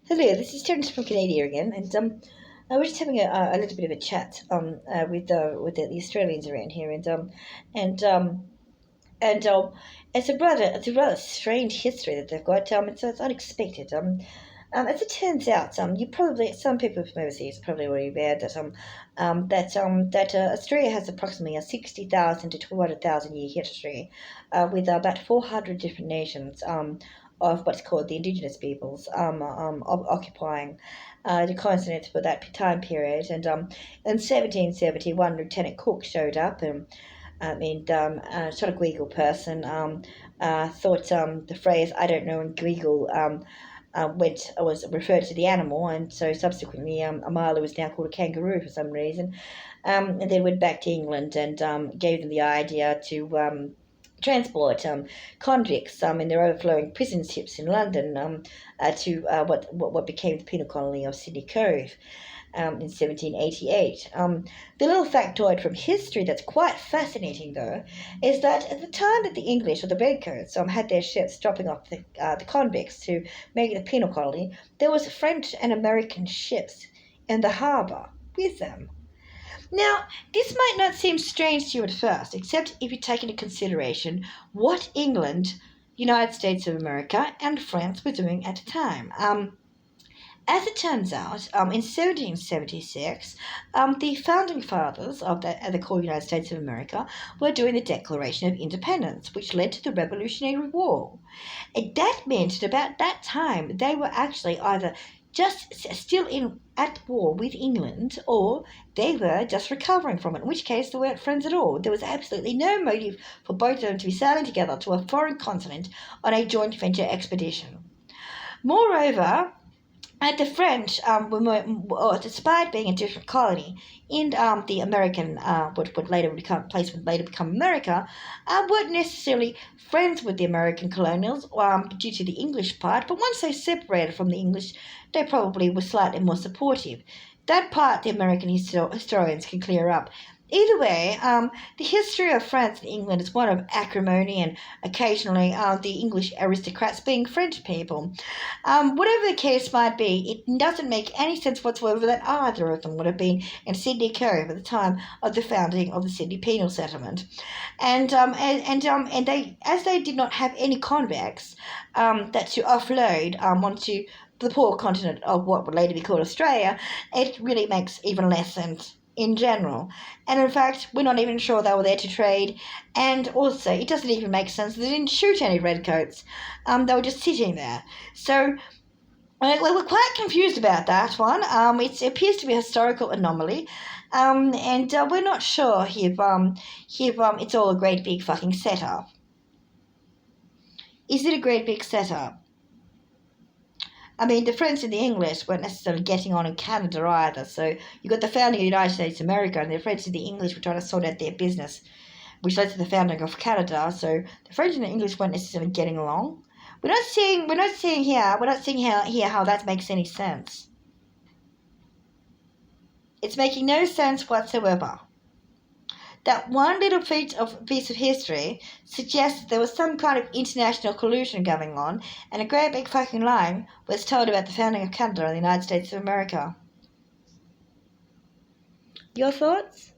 Hello, this is Terrance from Canada again, and I was just having a little bit of a chat with the Australians around here, and um, and it's a rather strange history that they've got. It's unexpected. As it turns out, you probably some people from overseas probably already aware that Australia has approximately a 60,000 to 200,000 year history, with about 400 different nations of what's called the indigenous peoples occupying the continent for that time period. And in 1771, Lieutenant Cook showed up, sort of Gweagal person, thought the phrase "I don't know" in Gweagal was referred to the animal, and so subsequently a marlin was now called a kangaroo for some reason. And then went back to England and gave them the idea to transport convicts in their overflowing prison ships in London to what became the penal colony of Sydney Cove. In 1788. The little factoid from history that's quite fascinating, though, is that at the time that the English or the Redcoats had their ships dropping off the convicts to make it a penal colony, there was French and American ships in the harbour with them. Now, this might not seem strange to you at first, except if you take into consideration what England, United States of America, and France were doing at the time. As it turns out, in 1776, the founding fathers of the called United States of America were doing the Declaration of Independence, which led to the Revolutionary War. And that meant that about that time they were actually either just still at war with England, or they were just recovering from it, in which case they weren't friends at all. There was absolutely no motive for both of them to be sailing together to a foreign continent on a joint venture expedition. Moreover, the French despite being a different colony in the American, what would later become America, weren't necessarily friends with the American colonials due to the English part. But once they separated from the English, they probably were slightly more supportive. That part the American historians can clear up. Either way, the history of France and England is one of acrimony and occasionally the English aristocrats being French people. Whatever the case might be, it doesn't make any sense whatsoever that either of them would have been in Sydney Cove at the time of the founding of the Sydney Penal Settlement, and they, as they did not have any convicts that to offload onto the poor continent of what would later be called Australia, it really makes even less sense in general. And in fact, we're not even sure they were there to trade. And also, it doesn't even make sense they didn't shoot any redcoats. They were just sitting there. So we're quite confused about that one. It appears to be a historical anomaly. And we're not sure if it's all a great big fucking setup. Is it a great big setup? I mean, the French and the English weren't necessarily getting on in Canada either. So you got the founding of the United States of America, and the French and the English were trying to sort out their business, which led to the founding of Canada. So the French and the English weren't necessarily getting along. We're not seeing here how that makes any sense. It's making no sense whatsoever. That one little piece of history suggests there was some kind of international collusion going on, and a great big fucking lie was told about the founding of Canada and the United States of America. Your thoughts?